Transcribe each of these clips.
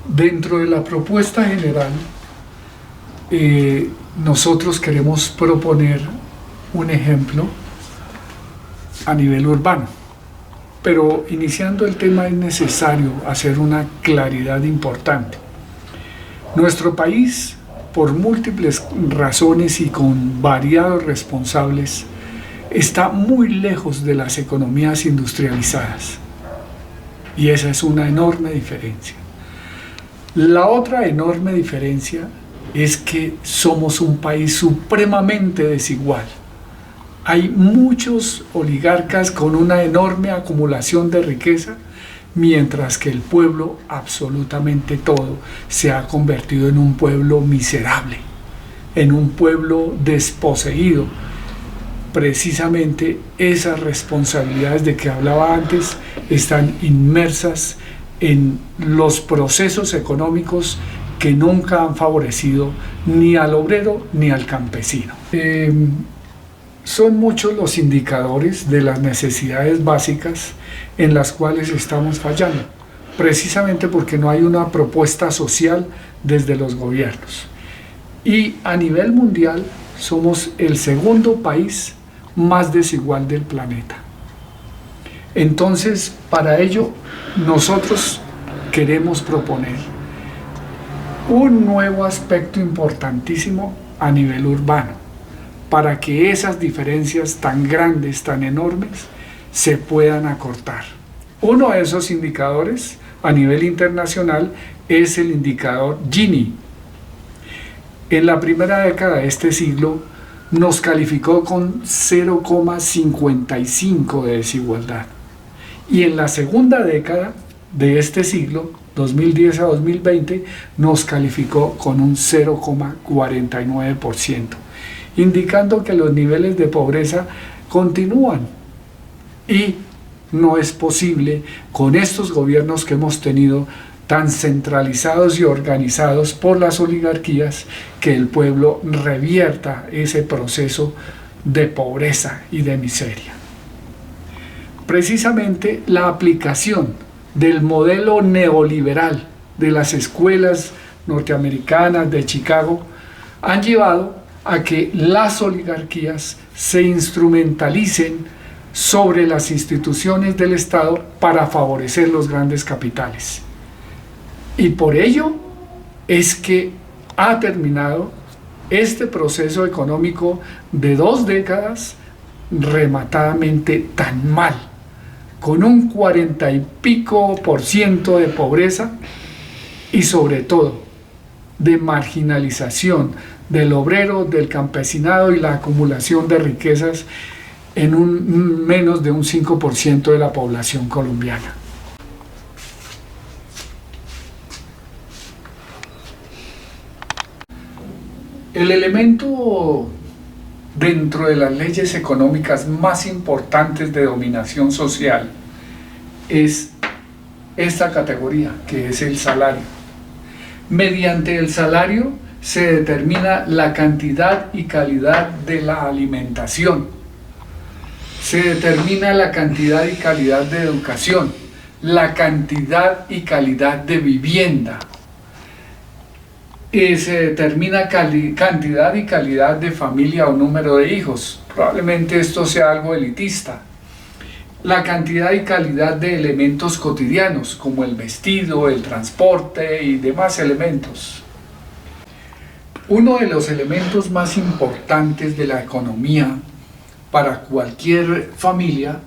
Dentro de la propuesta general, nosotros queremos proponer un ejemplo a nivel urbano, pero iniciando el tema es necesario hacer una claridad importante. Nuestro país, por múltiples razones y con variados responsables, está muy lejos de las economías industrializadas, y esa es una enorme diferencia. La otra enorme diferencia es que somos un país supremamente desigual. Hay muchos oligarcas con una enorme acumulación de riqueza, mientras que el pueblo, absolutamente todo, se ha convertido en un pueblo miserable, en un pueblo desposeído. Precisamente esas responsabilidades de que hablaba antes están inmersas en los procesos económicos que nunca han favorecido ni al obrero ni al campesino. Son muchos los indicadores de las necesidades básicas en las cuales estamos fallando, precisamente porque no hay una propuesta social desde los gobiernos. Y a nivel mundial somos el segundo país más desigual del planeta. Entonces, para ello, nosotros queremos proponer un nuevo aspecto importantísimo a nivel urbano, para que esas diferencias tan grandes, tan enormes, se puedan acortar. Uno de esos indicadores a nivel internacional es el indicador Gini. En la primera década de este siglo nos calificó con 0,55 de desigualdad, y en la segunda década de este siglo, 2010 a 2020, nos calificó con un 0,49%, indicando que los niveles de pobreza continúan, y no es posible con estos gobiernos que hemos tenido tan centralizados y organizados por las oligarquías, que el pueblo revierta ese proceso de pobreza y de miseria. Precisamente la aplicación del modelo neoliberal de las escuelas norteamericanas de Chicago han llevado a que las oligarquías se instrumentalicen sobre las instituciones del Estado para favorecer los grandes capitales. Y por ello es que ha terminado este proceso económico de 2 décadas rematadamente tan mal, con un 40 y pico % de pobreza y sobre todo de marginalización del obrero, del campesinado y la acumulación de riquezas en menos de un 5% de la población colombiana. El elemento dentro de las leyes económicas más importantes de dominación social es esta categoría, que es el salario. Mediante el salario se determina la cantidad y calidad de la alimentación, se determina la cantidad y calidad de educación, la cantidad y calidad de vivienda, se determina cantidad y calidad de familia o número de hijos. Probablemente esto sea algo elitista. La cantidad y calidad de elementos cotidianos, como el vestido, el transporte y demás elementos. Uno de los elementos más importantes de la economía para cualquier familia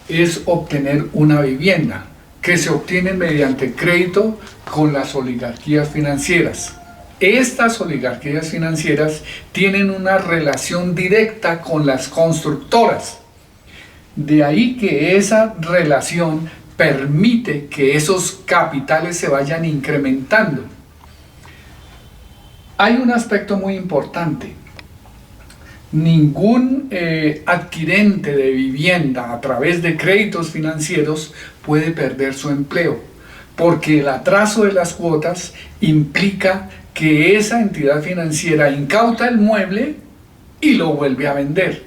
es obtener una vivienda, que se obtiene mediante crédito con las oligarquías financieras. Estas oligarquías financieras tienen una relación directa con las constructoras. De ahí que esa relación permite que esos capitales se vayan incrementando. Hay un aspecto muy importante. Ningún adquirente de vivienda a través de créditos financieros puede perder su empleo, porque el atraso de las cuotas implica que esa entidad financiera incauta el mueble y lo vuelve a vender,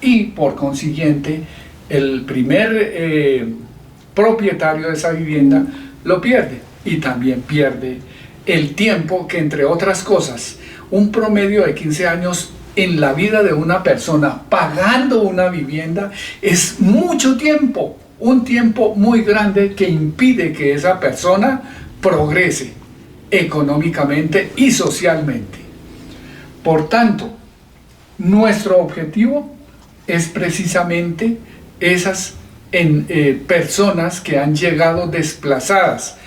y por consiguiente el primer propietario de esa vivienda lo pierde y también pierde el tiempo que, entre otras cosas, un promedio de 15 años en la vida de una persona pagando una vivienda es mucho tiempo, un tiempo muy grande que impide que esa persona progrese económicamente y socialmente. Por tanto, nuestro objetivo es precisamente esas personas que han llegado desplazadas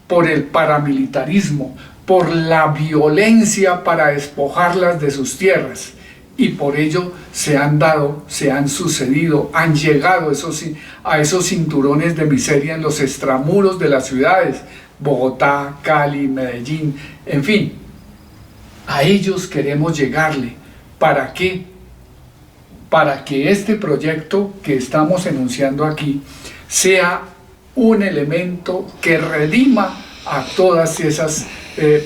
por el paramilitarismo, por la violencia para despojarlas de sus tierras, y por ello se han sucedido, han llegado a esos cinturones de miseria en los extramuros de las ciudades, Bogotá, Cali, Medellín, en fin. A ellos queremos llegarle. ¿Para qué? Para que este proyecto que estamos enunciando aquí sea un elemento que redima a todas esas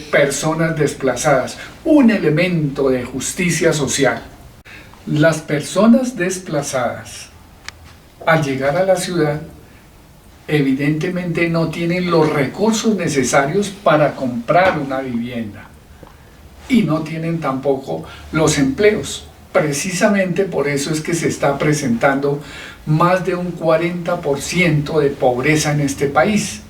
personas desplazadas, un elemento de justicia social. Las personas desplazadas, al llegar a la ciudad, evidentemente no tienen los recursos necesarios para comprar una vivienda y no tienen tampoco los empleos. Precisamente por eso es que se está presentando más de un 40% de pobreza en este país.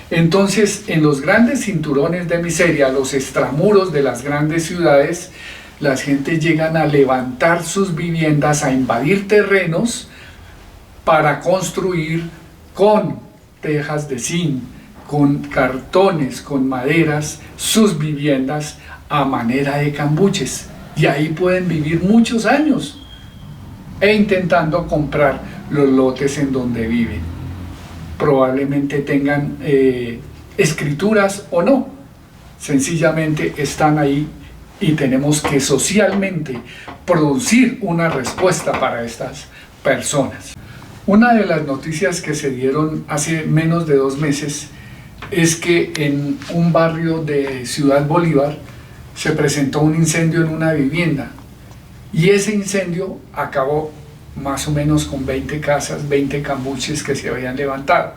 Entonces, en los grandes cinturones de miseria, los extramuros de las grandes ciudades, las gentes llegan a levantar sus viviendas, a invadir terrenos para construir con tejas de zinc, con cartones, con maderas, sus viviendas a manera de cambuches. Y ahí pueden vivir muchos años intentando comprar los lotes en donde viven. Probablemente tengan escrituras o no, sencillamente están ahí y tenemos que socialmente producir una respuesta para estas personas. Una de las noticias que se dieron hace menos de 2 meses es que en un barrio de Ciudad Bolívar se presentó un incendio en una vivienda y ese incendio acabó más o menos con 20 casas, 20 cambuches que se habían levantado,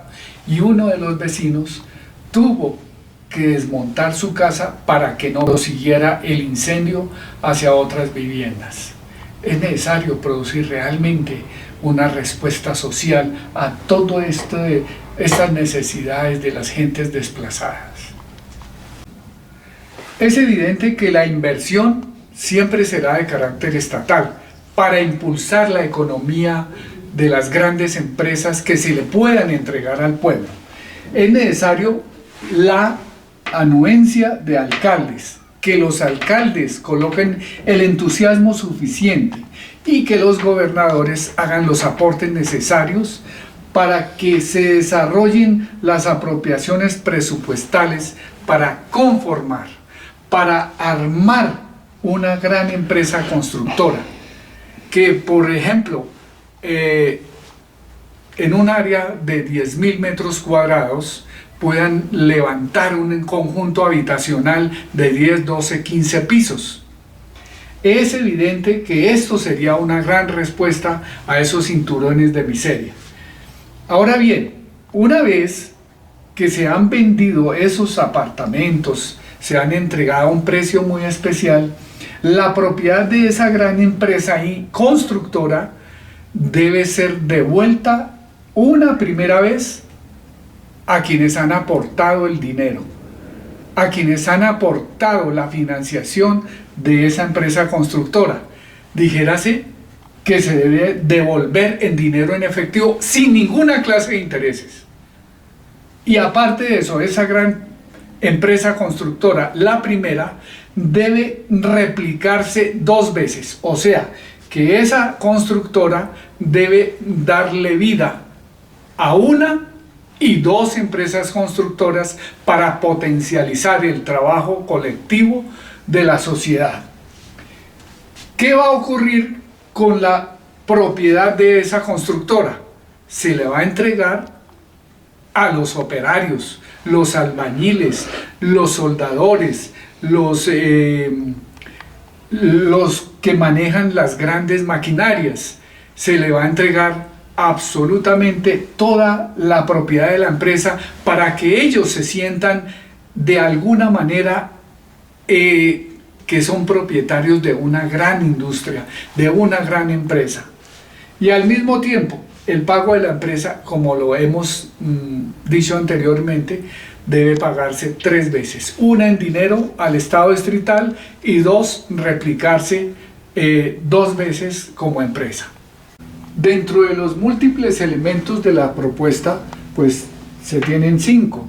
y uno de los vecinos tuvo que desmontar su casa para que no siguiera el incendio hacia otras viviendas. Es necesario producir realmente una respuesta social a todo esto de estas necesidades de las gentes desplazadas. Es evidente que la inversión siempre será de carácter estatal, para impulsar la economía de las grandes empresas que se le puedan entregar al pueblo. Es necesario la anuencia de alcaldes, que los alcaldes coloquen el entusiasmo suficiente y que los gobernadores hagan los aportes necesarios para que se desarrollen las apropiaciones presupuestales para conformar, para armar una gran empresa constructora, que por ejemplo en un área de 10.000 metros cuadrados puedan levantar un conjunto habitacional de 10, 12, 15 pisos. Es evidente que esto sería una gran respuesta a esos cinturones de miseria. Ahora bien, una vez que se han vendido esos apartamentos, se han entregado a un precio muy especial, la propiedad de esa gran empresa y constructora debe ser devuelta una primera vez a quienes han aportado el dinero, a quienes han aportado la financiación de esa empresa constructora. Dijérase que se debe devolver en dinero en efectivo sin ninguna clase de intereses. Y aparte de eso, esa gran empresa constructora, la primera, debe replicarse 2 veces, o sea, que esa constructora debe darle vida a 1 y 2 empresas constructoras para potencializar el trabajo colectivo de la sociedad. ¿Qué va a ocurrir con la propiedad de esa constructora? Se le va a entregar a los operarios, los albañiles, los soldadores, los que manejan las grandes maquinarias. Se le va a entregar absolutamente toda la propiedad de la empresa para que ellos se sientan de alguna manera que son propietarios de una gran industria, de una gran empresa. Y al mismo tiempo, el pago de la empresa, como lo hemos dicho anteriormente, debe pagarse 3 veces. Una en dinero al Estado distrital y 2, replicarse 2 veces como empresa. Dentro de los múltiples elementos de la propuesta, pues se tienen 5,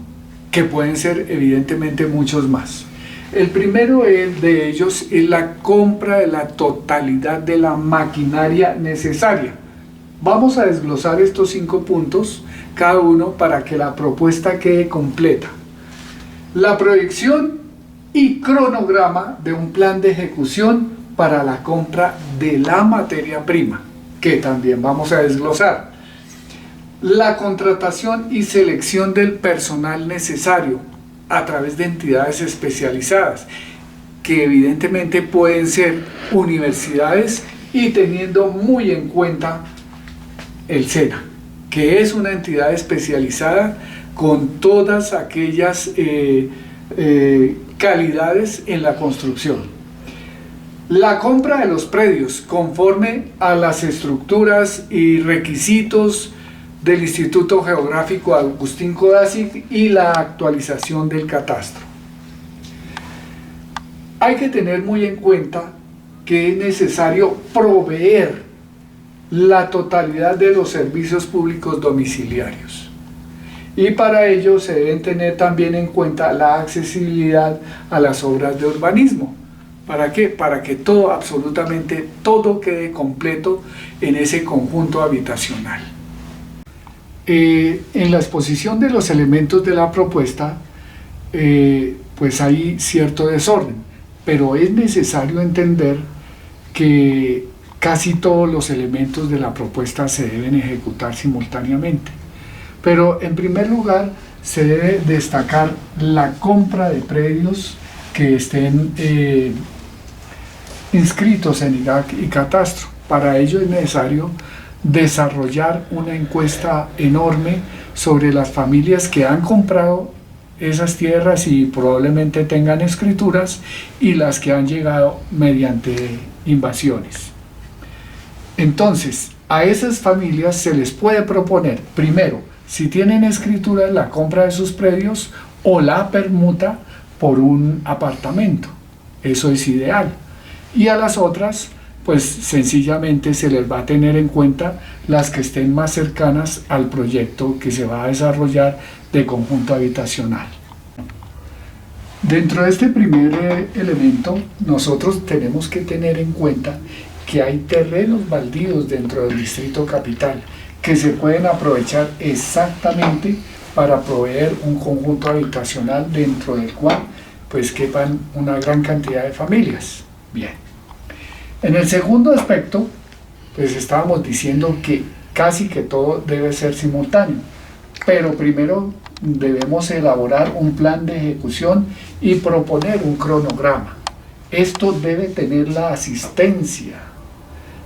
que pueden ser evidentemente muchos más. El primero de ellos es la compra de la totalidad de la maquinaria necesaria. Vamos a desglosar estos 5 puntos, cada uno, para que la propuesta quede completa. La proyección y cronograma de un plan de ejecución para la compra de la materia prima, que también vamos a desglosar. La contratación y selección del personal necesario a través de entidades especializadas, que evidentemente pueden ser universidades y teniendo muy en cuenta el SENA, que es una entidad especializada con todas aquellas calidades en la construcción. La compra de los predios conforme a las estructuras y requisitos del Instituto Geográfico Agustín Codazzi y la actualización del catastro. Hay que tener muy en cuenta que es necesario proveer la totalidad de los servicios públicos domiciliarios. Y para ello se deben tener también en cuenta la accesibilidad a las obras de urbanismo. ¿Para qué? Para que todo, absolutamente todo, quede completo en ese conjunto habitacional. En la exposición de los elementos de la propuesta, pues hay cierto desorden, pero es necesario entender que casi todos los elementos de la propuesta se deben ejecutar simultáneamente. Pero en primer lugar se debe destacar la compra de predios que estén inscritos en IGAC y catastro. Para ello es necesario desarrollar una encuesta enorme sobre las familias que han comprado esas tierras y probablemente tengan escrituras y las que han llegado mediante invasiones. Entonces, a esas familias se les puede proponer, primero, si tienen escritura, la compra de sus predios o la permuta por un apartamento. Eso es ideal. Y a las otras, pues sencillamente se les va a tener en cuenta las que estén más cercanas al proyecto que se va a desarrollar de conjunto habitacional. Dentro de este primer elemento, nosotros tenemos que tener en cuenta que hay terrenos baldíos dentro del distrito capital que se pueden aprovechar exactamente para proveer un conjunto habitacional dentro del cual pues quepan una gran cantidad de familias. Bien. En el segundo aspecto, pues estábamos diciendo que casi que todo debe ser simultáneo, pero primero debemos elaborar un plan de ejecución y proponer un cronograma. Esto debe tener la asistencia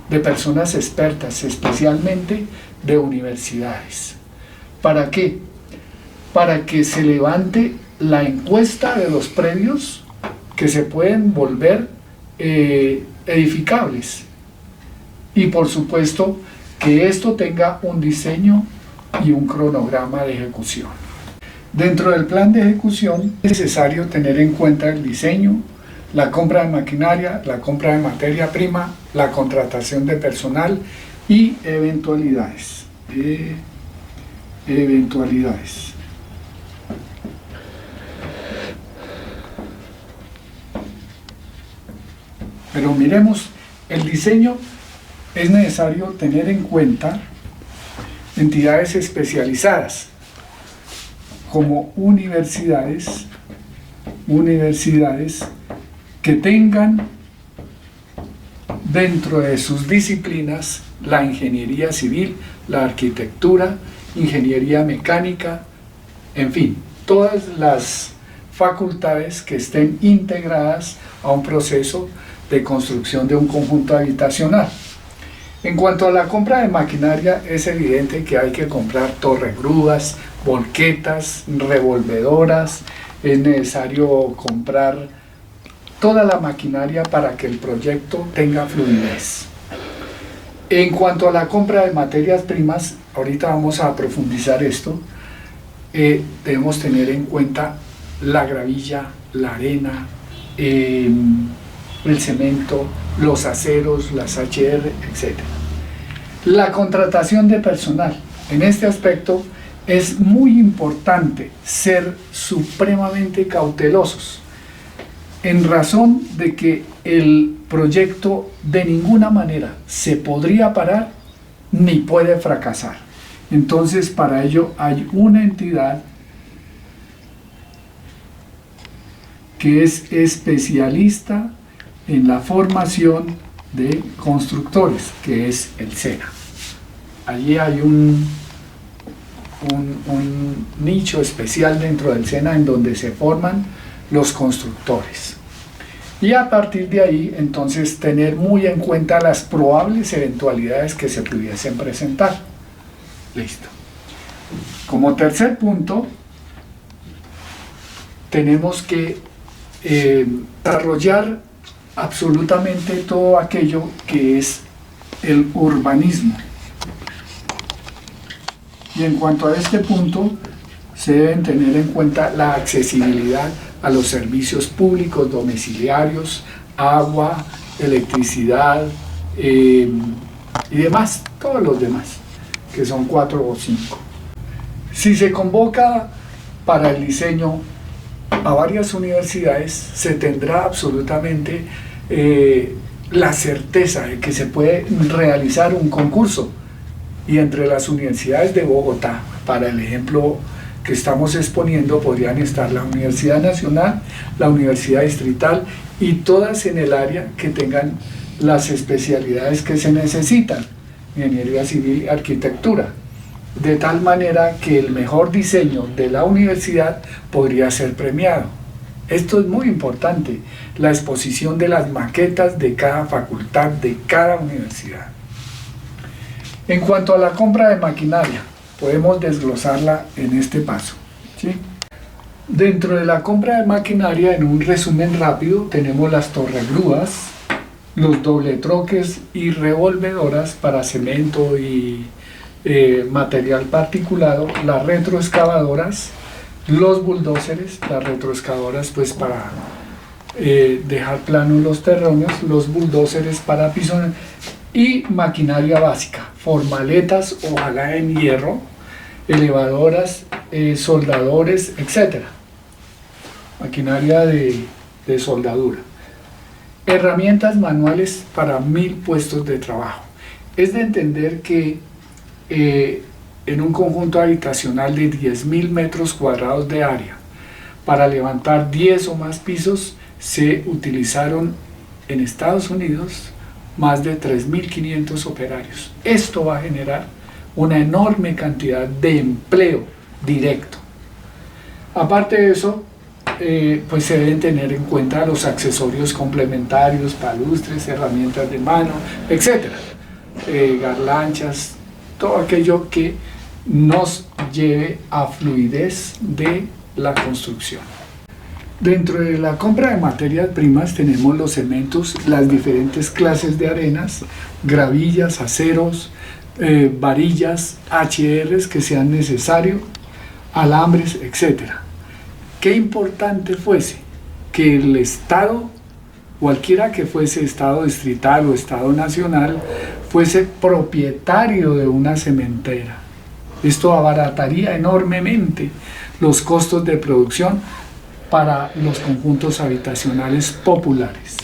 de personas expertas, especialmente de universidades. ¿Para qué? Para que se levante la encuesta de los predios que se pueden volver edificables, y por supuesto que esto tenga un diseño y un cronograma de ejecución. Dentro del plan de ejecución es necesario tener en cuenta el diseño, la compra de maquinaria, la compra de materia prima, la contratación de personal y eventualidades. Pero miremos, el diseño es necesario tener en cuenta entidades especializadas como universidades que tengan dentro de sus disciplinas la ingeniería civil, la arquitectura, ingeniería mecánica, en fin, todas las facultades que estén integradas a un proceso de construcción de un conjunto habitacional. En cuanto a la compra de maquinaria, es evidente que hay que comprar torregrúas, volquetas, revolvedoras, es necesario comprar toda la maquinaria para que el proyecto tenga fluidez. En cuanto a la compra de materias primas, ahorita vamos a profundizar esto, debemos tener en cuenta la gravilla, la arena, el cemento, los aceros, las HR, etc. La contratación de personal. En este aspecto es muy importante ser supremamente cautelosos, en razón de que el proyecto de ninguna manera se podría parar ni puede fracasar. Entonces, para ello hay una entidad que es especialista en la formación de constructores, que es el SENA. Allí hay un nicho especial dentro del SENA en donde se forman los constructores. Y a partir de ahí, entonces, tener muy en cuenta las probables eventualidades que se pudiesen presentar. Listo. Como tercer punto, tenemos que desarrollar absolutamente todo aquello que es el urbanismo. Y en cuanto a este punto, se deben tener en cuenta la accesibilidad a los servicios públicos domiciliarios, agua, electricidad y demás, todos los demás, que son 4 o 5. Si se convoca para el diseño a varias universidades, se tendrá absolutamente la certeza de que se puede realizar un concurso. Y entre las universidades de Bogotá, para el ejemplo que estamos exponiendo, podrían estar la Universidad Nacional, la Universidad Distrital y todas en el área que tengan las especialidades que se necesitan, ingeniería civil y arquitectura, de tal manera que el mejor diseño de la universidad podría ser premiado. Esto es muy importante, la exposición de las maquetas de cada facultad, de cada universidad. En cuanto a la compra de maquinaria, podemos desglosarla en este paso, ¿sí? Dentro de la compra de maquinaria, en un resumen rápido, tenemos las torregrúas, los dobletroques y revolvedoras para cemento y material particulado, las retroexcavadoras, los bulldozers, las retroexcavadoras pues para dejar planos los terrenos, los bulldozers para pisonar, y maquinaria básica, formaletas, ojalá en hierro, elevadoras, soldadores, etc. Maquinaria de soldadura. Herramientas manuales para 1000 puestos de trabajo. Es de entender que en un conjunto habitacional de 10.000 metros cuadrados de área, para levantar 10 o más pisos, se utilizaron en Estados Unidos más de 3.500 operarios. Esto va a generar una enorme cantidad de empleo directo. Aparte de eso, pues se deben tener en cuenta los accesorios complementarios, palustres, herramientas de mano, etc. Garlanchas, todo aquello que nos lleve a fluidez de la construcción. Dentro de la compra de materias primas tenemos los cementos, las diferentes clases de arenas, gravillas, aceros, varillas, HRs que sean necesarios, alambres, etc. Qué importante fuese que el Estado, cualquiera que fuese Estado distrital o Estado nacional, fuese propietario de una cementera. Esto abarataría enormemente los costos de producción para los conjuntos habitacionales populares.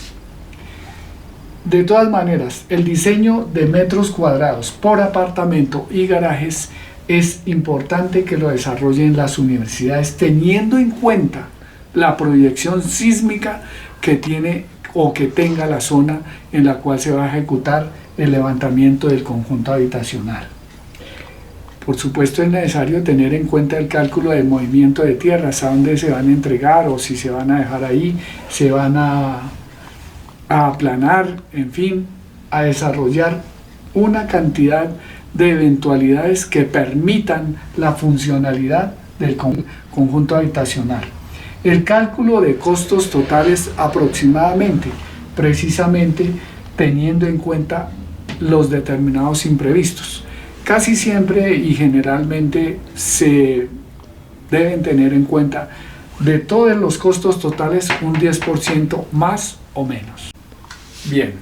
De todas maneras, el diseño de metros cuadrados por apartamento y garajes es importante que lo desarrollen las universidades teniendo en cuenta la proyección sísmica que tiene o que tenga la zona en la cual se va a ejecutar el levantamiento del conjunto habitacional. Por supuesto es necesario tener en cuenta el cálculo del movimiento de tierras, a dónde se van a entregar o si se van a dejar ahí, se van a aplanar, en fin, a desarrollar una cantidad de eventualidades que permitan la funcionalidad del conjunto habitacional. El cálculo de costos totales aproximadamente, precisamente teniendo en cuenta los determinados imprevistos. Casi siempre y generalmente se deben tener en cuenta de todos los costos totales un 10% más o menos. Bien,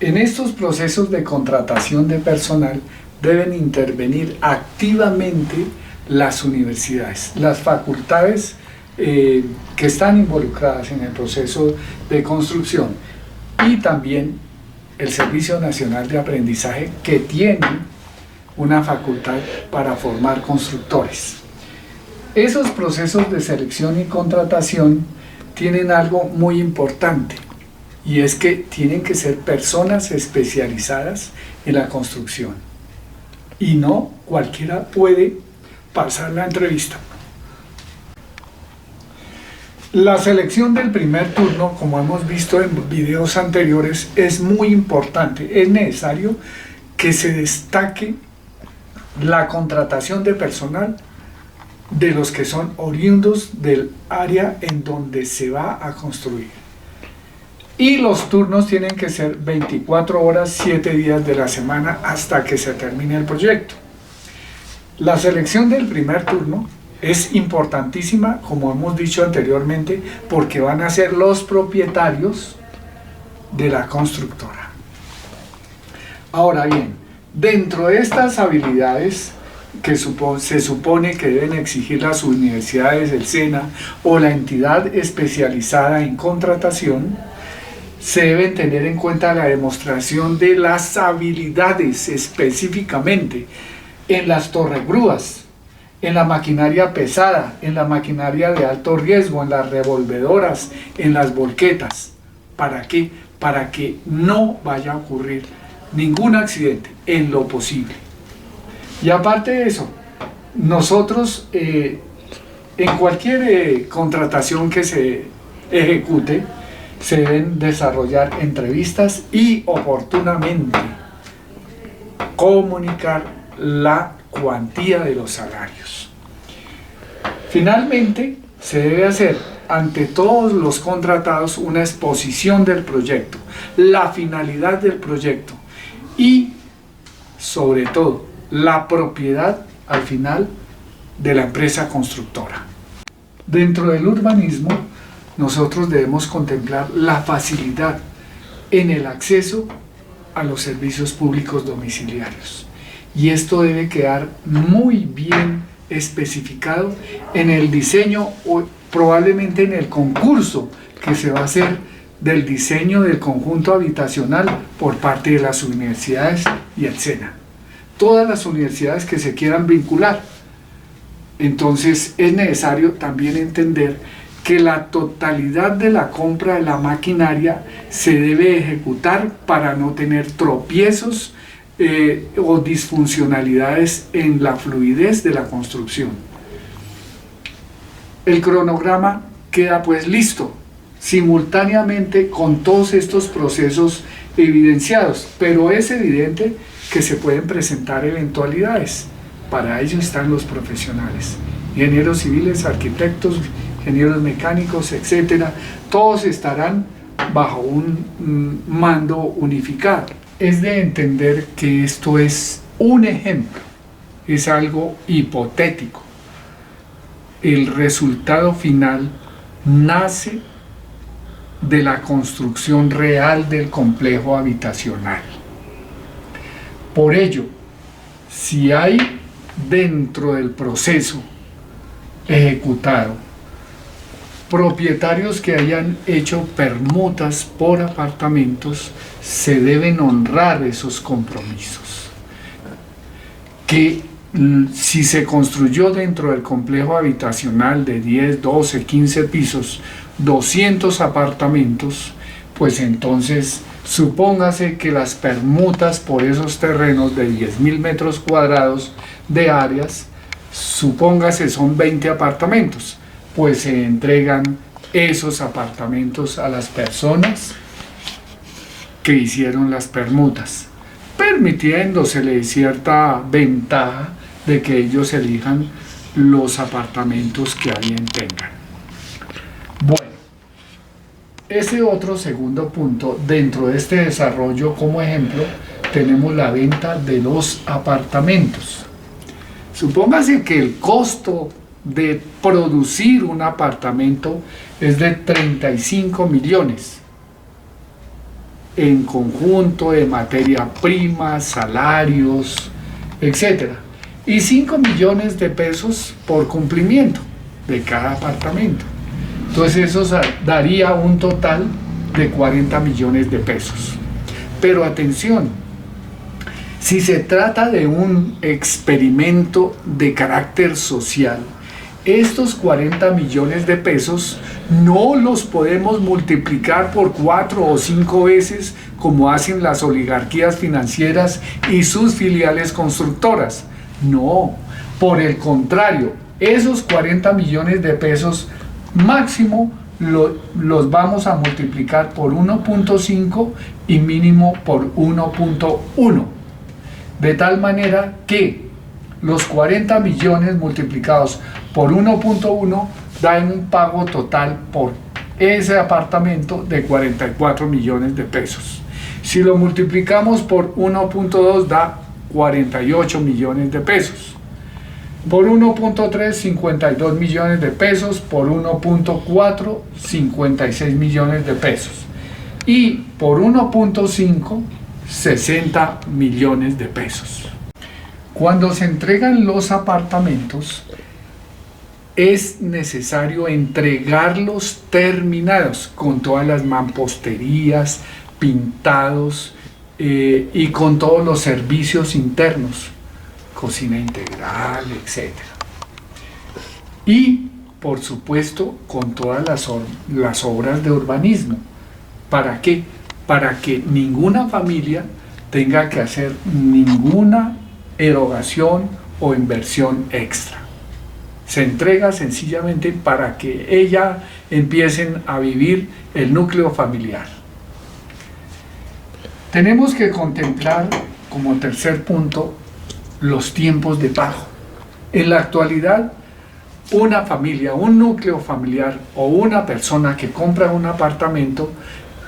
en estos procesos de contratación de personal deben intervenir activamente las universidades, las facultades que están involucradas en el proceso de construcción y también el Servicio Nacional de Aprendizaje, que tiene una facultad para formar constructores. Esos procesos de selección y contratación tienen algo muy importante, y es que tienen que ser personas especializadas en la construcción, y no cualquiera puede pasar la entrevista. La selección del primer turno, como hemos visto en videos anteriores, es muy importante. Es necesario que se destaque la contratación de personal de los que son oriundos del área en donde se va a construir. Y los turnos tienen que ser 24 horas, 7 días de la semana hasta que se termine el proyecto. La selección del primer turno es importantísima, como hemos dicho anteriormente, porque van a ser los propietarios de la constructora. Ahora bien, dentro de estas habilidades que se supone que deben exigir las universidades, el SENA o la entidad especializada en contratación, se deben tener en cuenta la demostración de las habilidades específicamente en las torregrúas, en la maquinaria pesada, en la maquinaria de alto riesgo, en las revolvedoras, en las volquetas. ¿Para qué? Para que no vaya a ocurrir ningún accidente en lo posible. Y aparte de eso, nosotros en cualquier contratación que se ejecute, se deben desarrollar entrevistas y oportunamente comunicar la cuantía de los salarios. Finalmente, se debe hacer ante todos los contratados una exposición del proyecto, la finalidad del proyecto y, sobre todo, la propiedad al final de la empresa constructora. Dentro del urbanismo, nosotros debemos contemplar la facilidad en el acceso a los servicios públicos domiciliarios. Y esto debe quedar muy bien especificado en el diseño o probablemente en el concurso que se va a hacer del diseño del conjunto habitacional por parte de las universidades y el SENA. Todas las universidades que se quieran vincular. Entonces es necesario también entender que la totalidad de la compra de la maquinaria se debe ejecutar para no tener tropiezos o disfuncionalidades en la fluidez de la construcción. El cronograma queda pues listo, simultáneamente con todos estos procesos evidenciados, pero es evidente que se pueden presentar eventualidades. Para ello están los profesionales, ingenieros civiles, arquitectos, ingenieros mecánicos, etcétera. Todos estarán bajo un mando unificado. Es de entender que esto es un ejemplo, es algo hipotético. El resultado final nace de la construcción real del complejo habitacional. Por ello, si hay dentro del proceso ejecutado propietarios que hayan hecho permutas por apartamentos, se deben honrar esos compromisos. Que si se construyó dentro del complejo habitacional de 10, 12, 15 pisos, 200 apartamentos, pues entonces supóngase que las permutas por esos terrenos de 10.000 metros cuadrados de áreas, supóngase son 20 apartamentos, pues se entregan esos apartamentos a las personas que hicieron las permutas. permitiéndosele cierta ventaja de que ellos elijan los apartamentos que a bien tengan. Bueno, ese otro segundo punto, dentro de este desarrollo como ejemplo, tenemos la venta de los apartamentos. Supóngase que el costo de producir un apartamento es de 35 millones en conjunto de materia prima, salarios, etc. Y 5 millones de pesos por cumplimiento de cada apartamento. Entonces eso daría un total de 40 millones de pesos. Pero atención, si se trata de un experimento de carácter social, estos 40 millones de pesos no los podemos multiplicar por 4 o 5 veces como hacen las oligarquías financieras y sus filiales constructoras. No, por el contrario, esos 40 millones de pesos máximo los vamos a multiplicar por 1.5 y mínimo por 1.1. De tal manera que los 40 millones multiplicados por 1.1 dan un pago total por ese apartamento de 44 millones de pesos. Si lo multiplicamos por 1.2 da 48 millones de pesos. Por 1.3, 52 millones de pesos. Por 1.4, 56 millones de pesos. Y por 1.5, 60 millones de pesos. Cuando se entregan los apartamentos, es necesario entregarlos terminados, con todas las mamposterías, pintados y con todos los servicios internos, cocina integral, etc. Y, por supuesto, con todas las obras de urbanismo. ¿Para qué? Para que ninguna familia tenga que hacer ninguna erogación o inversión extra. Se entrega sencillamente para que ella empiecen a vivir el núcleo familiar. Tenemos que contemplar como tercer punto los tiempos de pago. En la actualidad, una familia, un núcleo familiar o una persona que compra un apartamento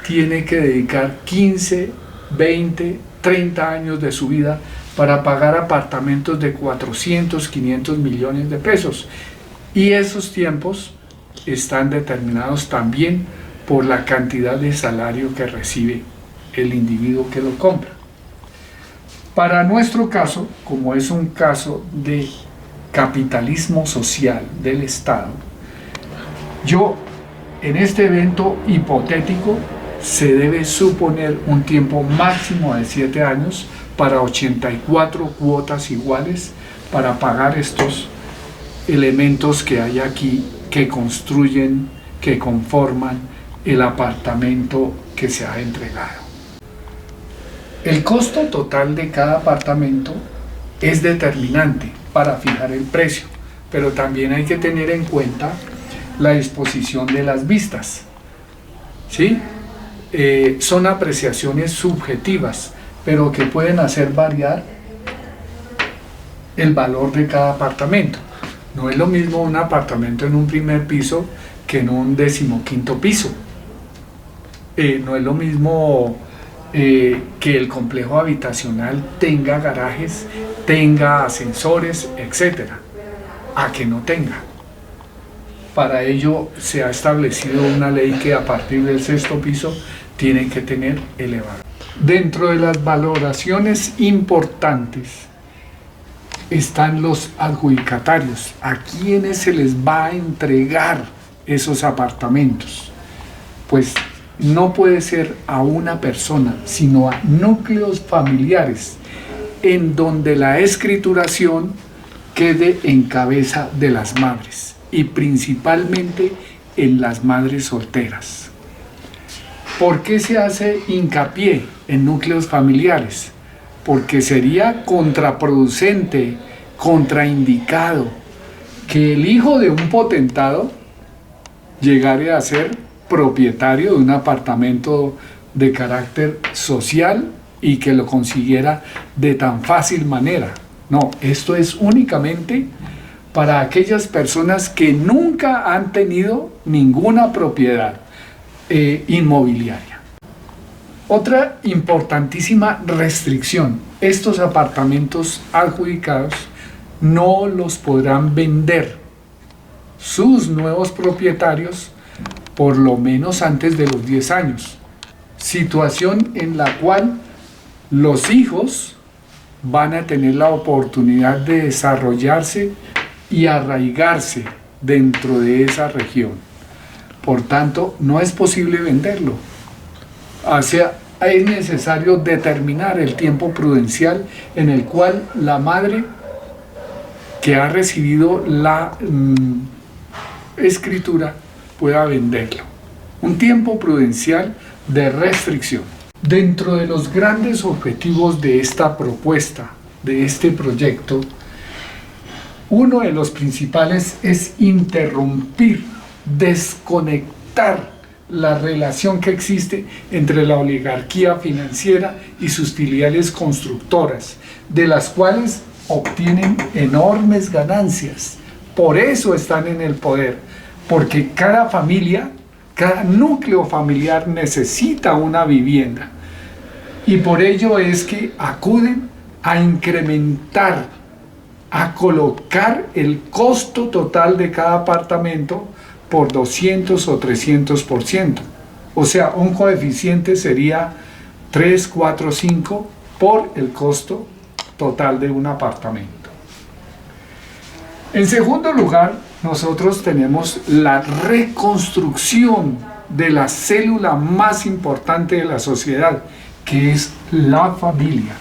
tiene que dedicar 15, 20, 30 años de su vida para pagar apartamentos de 400, 500 millones de pesos. Y esos tiempos están determinados también por la cantidad de salario que recibe el individuo que lo compra. Para nuestro caso, como es un caso de capitalismo social del Estado, en este evento hipotético se debe suponer un tiempo máximo de 7 años para 84 cuotas iguales para pagar estos elementos que hay aquí que construyen, que conforman el apartamento que se ha entregado. El costo total de cada apartamento es determinante para fijar el precio, pero también hay que tener en cuenta la disposición de las vistas. ¿Sí? Son apreciaciones subjetivas, pero que pueden hacer variar el valor de cada apartamento. No es lo mismo un apartamento en un primer piso que en un 15º piso. No es lo mismo que el complejo habitacional tenga garajes, tenga ascensores, etc., a que no tenga. Para ello se ha establecido una ley que a partir del 6º piso tienen que tener elevador. Dentro de las valoraciones importantes están los adjudicatarios, a quienes se les va a entregar esos apartamentos. Pues no puede ser a una persona, sino a núcleos familiares, en donde la escrituración quede en cabeza de las madres, y principalmente en las madres solteras. ¿Por qué se hace hincapié en núcleos familiares? Porque sería contraproducente, contraindicado, que el hijo de un potentado llegara a ser propietario de un apartamento de carácter social y que lo consiguiera de tan fácil manera. No, esto es únicamente para aquellas personas que nunca han tenido ninguna propiedad inmobiliaria. Otra importantísima restricción: estos apartamentos adjudicados no los podrán vender sus nuevos propietarios por lo menos antes de los 10 años, situación en la cual los hijos van a tener la oportunidad de desarrollarse y arraigarse dentro de esa región. Por tanto, no es posible venderlo. O sea, es necesario determinar el tiempo prudencial en el cual la madre que ha recibido la escritura pueda venderlo. Un tiempo prudencial de restricción. Dentro de los grandes objetivos de esta propuesta, de este proyecto, uno de los principales es interrumpir, desconectar la relación que existe entre la oligarquía financiera y sus filiales constructoras, de las cuales obtienen enormes ganancias. Por eso están en el poder, porque cada familia, cada núcleo familiar necesita una vivienda, y por ello es que acuden a incrementar, a colocar el costo total de cada apartamento por 200 o 300%. O sea, un coeficiente sería 3, 4, 5 por el costo total de un apartamento. En segundo lugar, nosotros tenemos la reconstrucción de la célula más importante de la sociedad, que es la familia.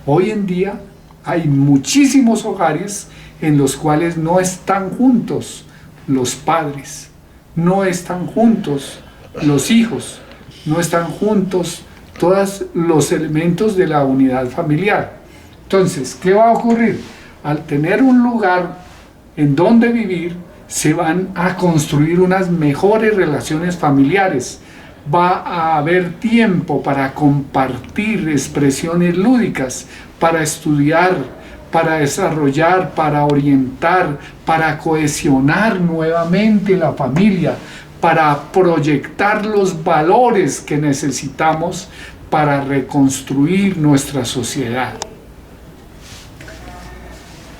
Hoy en día hay muchísimos hogares en los cuales no están juntos los padres, no están juntos los hijos, no están juntos todos los elementos de la unidad familiar. Entonces, ¿qué va a ocurrir? Al tener un lugar en donde vivir, se van a construir unas mejores relaciones familiares. Va a haber tiempo para compartir expresiones lúdicas, para estudiar, para desarrollar, para orientar, para cohesionar nuevamente la familia, para proyectar los valores que necesitamos para reconstruir nuestra sociedad.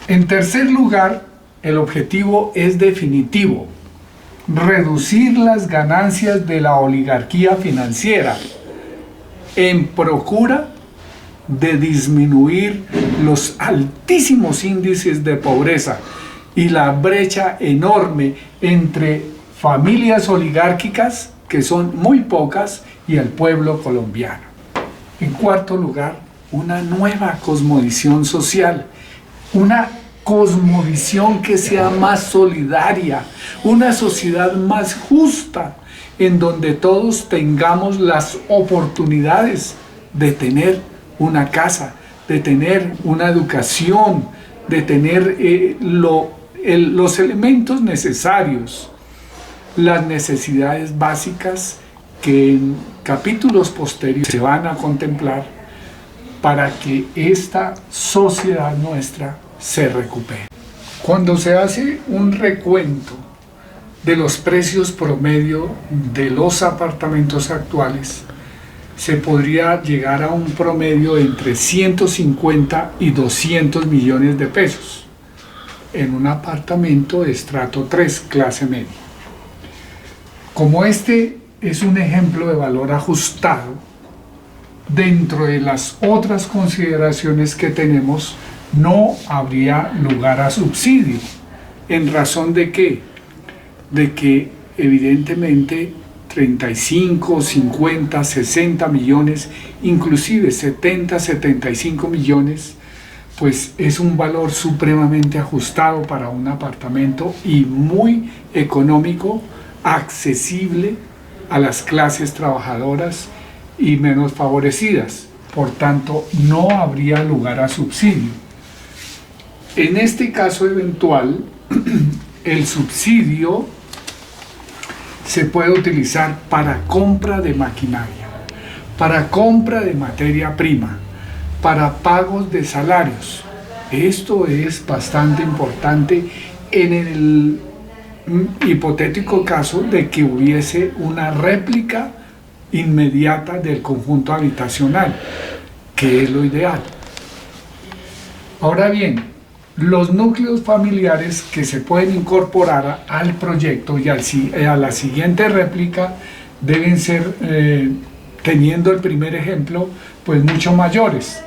En tercer lugar, el objetivo es definitivo: reducir las ganancias de la oligarquía financiera en procura de disminuir los altísimos índices de pobreza y la brecha enorme entre familias oligárquicas, que son muy pocas, y el pueblo colombiano. En cuarto lugar, una nueva cosmovisión social, una cosmovisión que sea más solidaria, una sociedad más justa, en donde todos tengamos las oportunidades de tener una casa, de tener una educación, de tener los elementos necesarios, las necesidades básicas que en capítulos posteriores se van a contemplar para que esta sociedad nuestra se recupere. Cuando se hace un recuento de los precios promedio de los apartamentos actuales, se podría llegar a un promedio entre 150 y 200 millones de pesos en un apartamento de estrato 3, clase media. Como este es un ejemplo de valor ajustado, dentro de las otras consideraciones que tenemos, no habría lugar a subsidio. ¿En razón de qué? De que evidentemente 35, 50, 60 millones, inclusive 70, 75 millones, pues es un valor supremamente ajustado para un apartamento y muy económico, accesible a las clases trabajadoras y menos favorecidas. Por tanto, no habría lugar a subsidio. En este caso eventual, el subsidio se puede utilizar para compra de maquinaria, para compra de materia prima, para pagos de salarios. Esto es bastante importante en el hipotético caso de que hubiese una réplica inmediata del conjunto habitacional, que es lo ideal. Ahora bien, los núcleos familiares que se pueden incorporar al proyecto y a la siguiente réplica deben ser, teniendo el primer ejemplo, pues mucho mayores,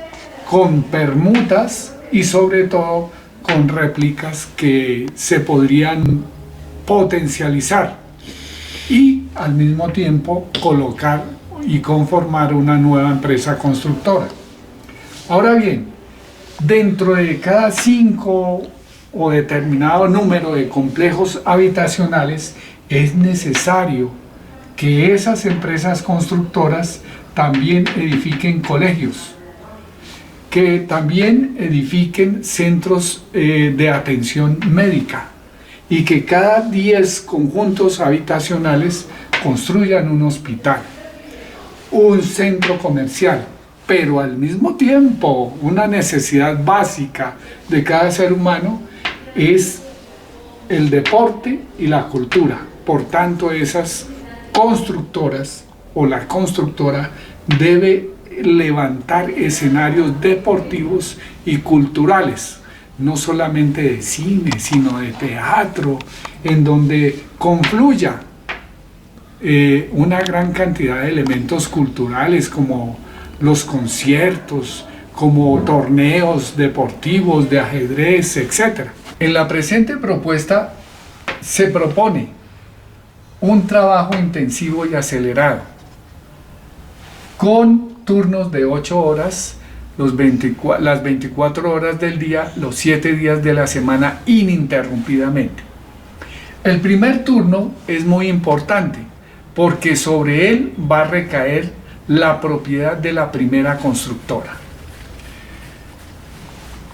con permutas y sobre todo con réplicas que se podrían potencializar y al mismo tiempo colocar y conformar una nueva empresa constructora. Ahora bien, dentro de cada 5 o determinado número de complejos habitacionales es necesario que esas empresas constructoras también edifiquen colegios, que también edifiquen centros de atención médica y que cada 10 conjuntos habitacionales construyan un hospital, un centro comercial, pero al mismo tiempo una necesidad básica de cada ser humano es el deporte y la cultura. Por tanto, esas constructoras o la constructora debe levantar escenarios deportivos y culturales, no solamente de cine, sino de teatro, en donde confluya una gran cantidad de elementos culturales como los conciertos, como torneos deportivos de ajedrez, etc. En la presente propuesta se propone un trabajo intensivo y acelerado, con turnos de 8 horas, las 24 horas del día, los 7 días de la semana ininterrumpidamente. El primer turno es muy importante porque sobre él va a recaer la propiedad de la primera constructora.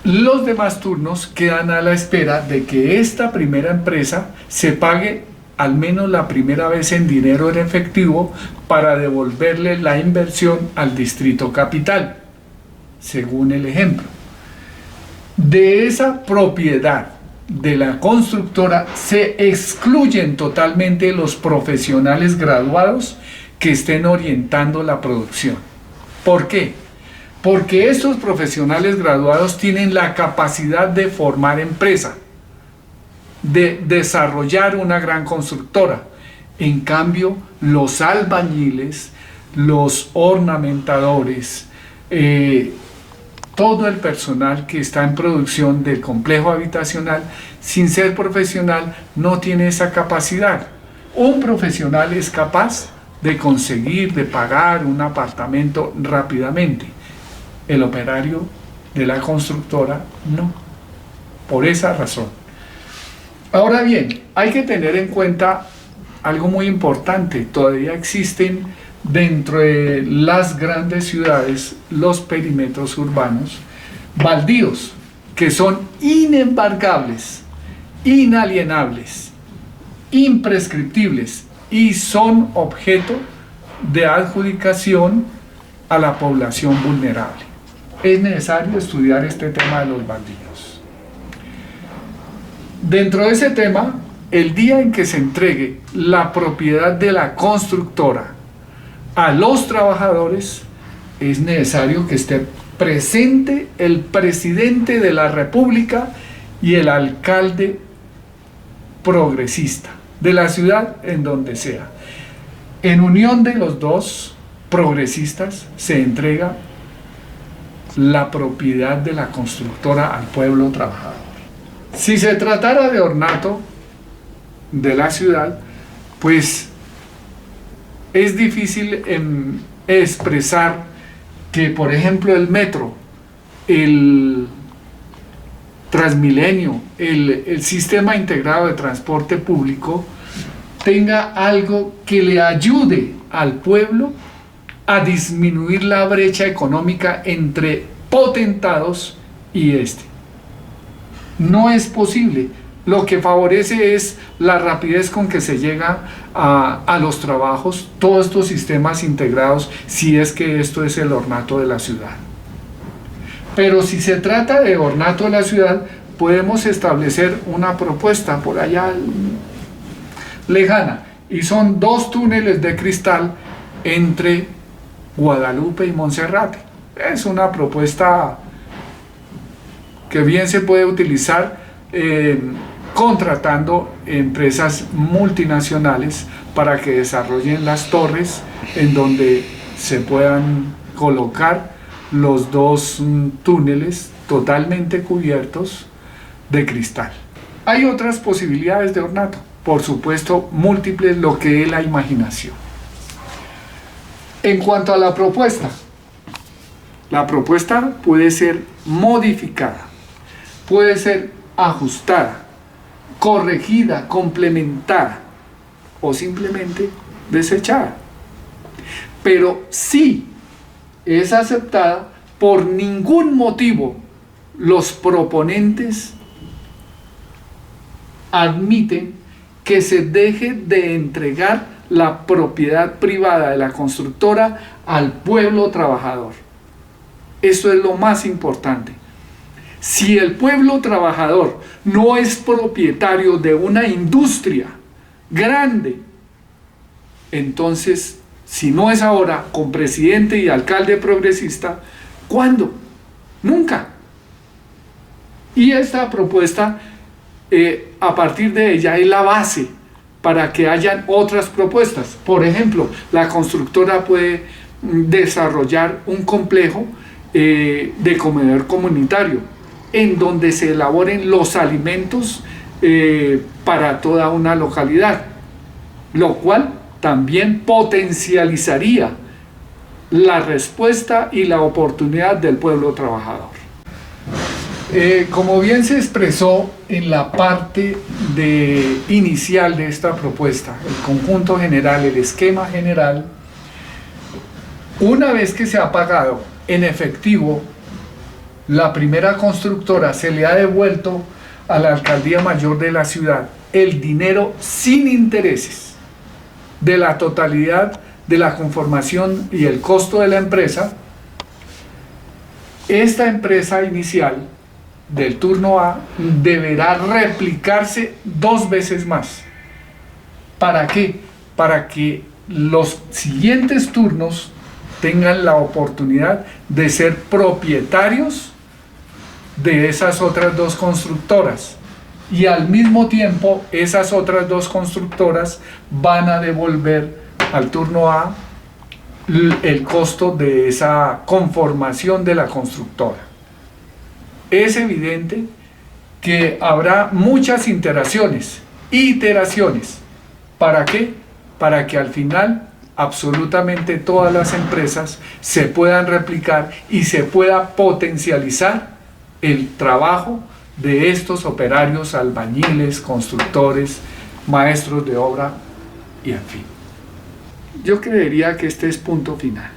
Los demás turnos quedan a la espera de que esta primera empresa se pague al menos la primera vez en dinero en efectivo para devolverle la inversión al distrito capital, según el ejemplo. De esa propiedad de la constructora se excluyen totalmente los profesionales graduados que estén orientando la producción. ¿Por qué? Porque estos profesionales graduados tienen la capacidad de formar empresa, de desarrollar una gran constructora. En cambio, los albañiles, los ornamentadores, todo el personal que está en producción del complejo habitacional, sin ser profesional, no tiene esa capacidad. Un profesional es capaz de conseguir, de pagar un apartamento rápidamente. El operario de la constructora no. Por esa razón. Ahora bien, hay que tener en cuenta algo muy importante. Todavía existen dentro de las grandes ciudades, los perímetros urbanos, baldíos, que son inembargables, inalienables, imprescriptibles y son objeto de adjudicación a la población vulnerable. Es necesario estudiar este tema de los baldíos. Dentro de ese tema, el día en que se entregue la propiedad de la constructora a los trabajadores, es necesario que esté presente el presidente de la República y el alcalde progresista de la ciudad en donde sea. En unión de los dos progresistas se entrega la propiedad de la constructora al pueblo trabajador. Si se tratara de ornato de la ciudad, pues es difícil expresar que, por ejemplo, el metro, el Transmilenio, el sistema integrado de transporte público tenga algo que le ayude al pueblo a disminuir la brecha económica entre potentados y este. No es posible, Lo que favorece es la rapidez con que se llega a los trabajos, todos estos sistemas integrados, si es que esto es el ornato de la ciudad. Pero si se trata de ornato de la ciudad, podemos establecer una propuesta por allá lejana, y son 2 túneles de cristal entre Guadalupe y Monserrate. Es una propuesta que bien se puede utilizar contratando empresas multinacionales para que desarrollen las torres en donde se puedan colocar los 2 túneles totalmente cubiertos de cristal. Hay otras posibilidades de ornato, por supuesto múltiples, lo que es la imaginación. En cuanto a la propuesta puede ser modificada, puede ser ajustada, corregida, complementada o simplemente desechada. Pero si es aceptada, por ningún motivo los proponentes admiten que se deje de entregar la propiedad privada de la constructora al pueblo trabajador. Eso es lo más importante. Si el pueblo trabajador no es propietario de una industria grande, entonces, si no es ahora con presidente y alcalde progresista, ¿cuándo? Nunca. Y esta propuesta, a partir de ella, es la base para que hayan otras propuestas. Por ejemplo, la constructora puede desarrollar un complejo de comedor comunitario, en donde se elaboren los alimentos para toda una localidad, lo cual también potencializaría la respuesta y la oportunidad del pueblo trabajador. Como bien se expresó en la parte inicial de esta propuesta, el conjunto general, el esquema general, una vez que se ha pagado en efectivo, la primera constructora se le ha devuelto a la alcaldía mayor de la ciudad el dinero sin intereses de la totalidad de la conformación y el costo de la empresa. Esta empresa inicial del turno A deberá replicarse 2 veces más. ¿Para qué? Para que los siguientes turnos tengan la oportunidad de ser propietarios de esas otras 2 constructoras, y al mismo tiempo esas otras 2 constructoras van a devolver al turno A el costo de esa conformación de la constructora. Es evidente que habrá muchas iteraciones. ¿Para qué? Para que al final absolutamente todas las empresas se puedan replicar y se pueda potencializar el trabajo de estos operarios, albañiles, constructores, maestros de obra y en fin. Yo creería que este es punto final.